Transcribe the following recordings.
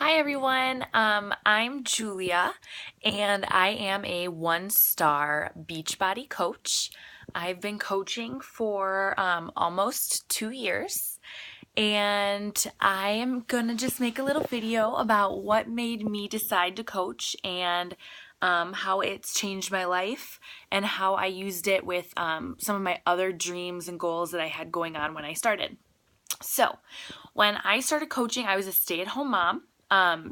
Hi everyone, I'm Julia and I am a one-star Beachbody coach. I've been coaching for almost 2 years and I am gonna just make a little video about what made me decide to coach and how it's changed my life and how I used it with some of my other dreams and goals that I had going on when I started. So, when I started coaching, I was a stay-at-home mom.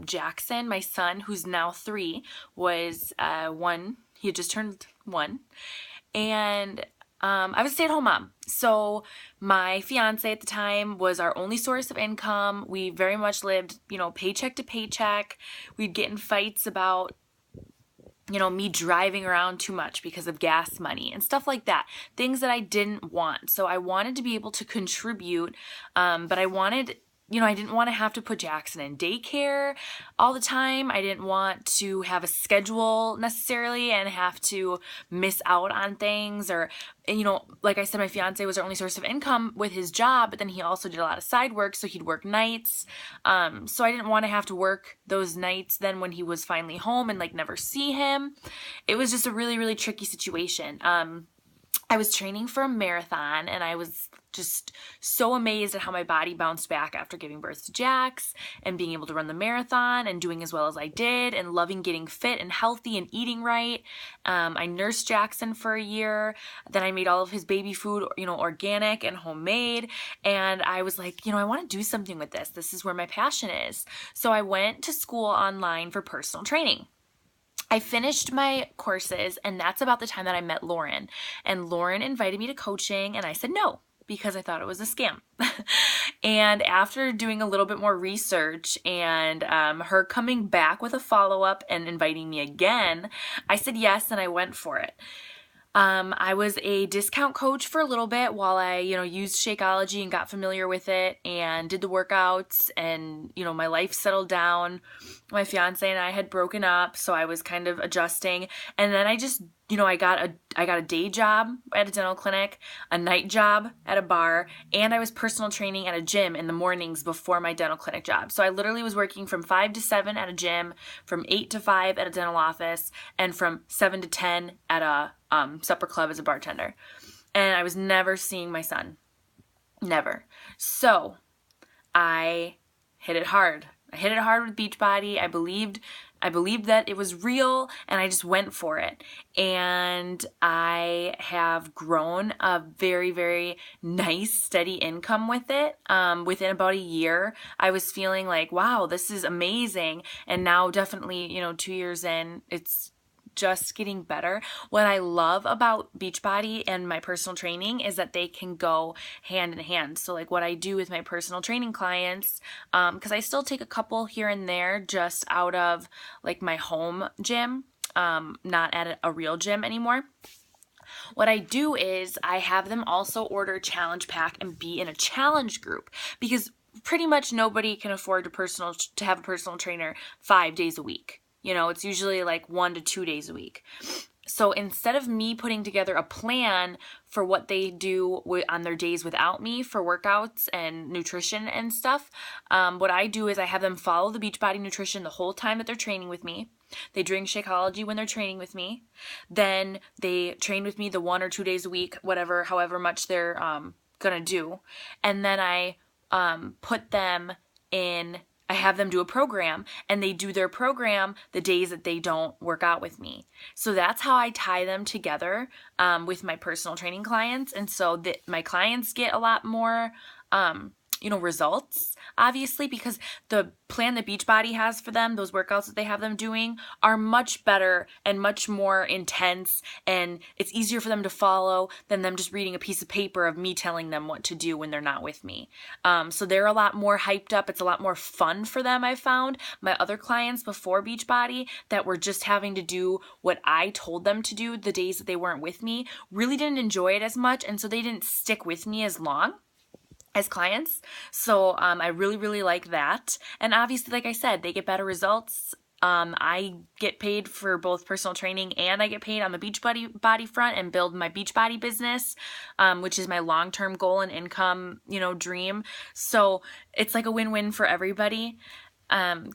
Jackson, my son, who's now 3, was one. He had just turned 1, and I was a stay-at-home mom. So my fiance at the time was our only source of income. We very much lived, paycheck to paycheck. We'd get in fights about me driving around too much because of gas money and stuff like that. Things that I didn't want. So I wanted to be able to contribute, but I didn't want to have to put Jackson in daycare all the time. I didn't want to have a schedule necessarily and have to miss out on things like I said, my fiance was our only source of income with his job, but then he also did a lot of side work, so he'd work nights. So I didn't want to have to work those nights then when he was finally home and never see him. It was just a really, really tricky situation. I was training for a marathon and I was just so amazed at how my body bounced back after giving birth to Jax and being able to run the marathon and doing as well as I did and loving getting fit and healthy and eating right. I nursed Jackson for a year. Then I made all of his baby food, organic and homemade. And I was like, I want to do something with this. This is where my passion is. So I went to school online for personal training. I finished my courses, and that's about the time that I met Lauren. And Lauren invited me to coaching, and I said no because I thought it was a scam. And after doing a little bit more research and her coming back with a follow-up and inviting me again, I said yes, and I went for it. I was a discount coach for a little bit while I, used Shakeology and got familiar with it and did the workouts and, my life settled down. My fiance and I had broken up, so I was kind of adjusting. And then I just, I got a day job at a dental clinic, a night job at a bar, and I was personal training at a gym in the mornings before my dental clinic job. So I literally was working from 5 to 7 at a gym, from 8 to 5 at a dental office, and from 7 to 10 at a supper club as a bartender. And I was never seeing my son. Never. So I hit it hard. I hit it hard with Beachbody. I believed that it was real, and I just went for it. And I have grown a very, very nice, steady income with it. Within about a year, I was feeling like, wow, this is amazing. And now definitely, 2 years in, it's just getting better. What I love about Beachbody and my personal training is that they can go hand in hand. So what I do with my personal training clients, because I still take a couple here and there just out of my home gym, not at a real gym anymore. What I do is I have them also order a challenge pack and be in a challenge group, because pretty much nobody can afford to have a personal trainer 5 days a week. It's usually 1 to 2 days a week. So instead of me putting together a plan for what they do on their days without me for workouts and nutrition and stuff, what I do is I have them follow the Beachbody nutrition the whole time that they're training with me. They drink Shakeology when they're training with me. Then they train with me the 1 or 2 days a week, however much they're gonna do. And then I put them in. I have them do a program, and they do their program the days that they don't work out with me. So that's how I tie them together with my personal training clients. And so that my clients get a lot more results, obviously, because the plan that Beachbody has for them, those workouts that they have them doing, are much better and much more intense, and it's easier for them to follow than them just reading a piece of paper of me telling them what to do when they're not with me. So they're a lot more hyped up. It's a lot more fun for them, I found. My other clients before Beachbody that were just having to do what I told them to do the days that they weren't with me really didn't enjoy it as much, and so they didn't stick with me as long as clients. So I really, really like that. And obviously, like I said, they get better results. I get paid for both personal training, and I get paid on the Beachbody front and build my Beachbody business, which is my long-term goal and income, dream. So it's like a win-win for everybody.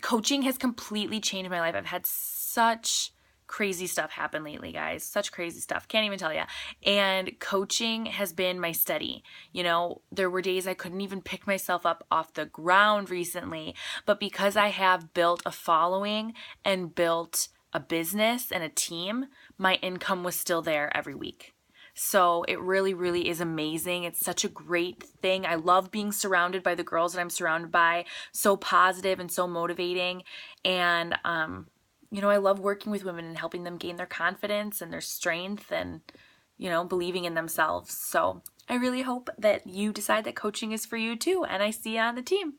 Coaching has completely changed my life. I've had such crazy stuff happen lately, guys. Such crazy stuff. Can't even tell you. And coaching has been my steady. You know, there were days I couldn't even pick myself up off the ground recently, but because I have built a following and built a business and a team, my income was still there every week. So it really, really is amazing. It's such a great thing. I love being surrounded by the girls that I'm surrounded by, so positive and so motivating. And, I love working with women and helping them gain their confidence and their strength and, believing in themselves. So I really hope that you decide that coaching is for you too. And I see you on the team.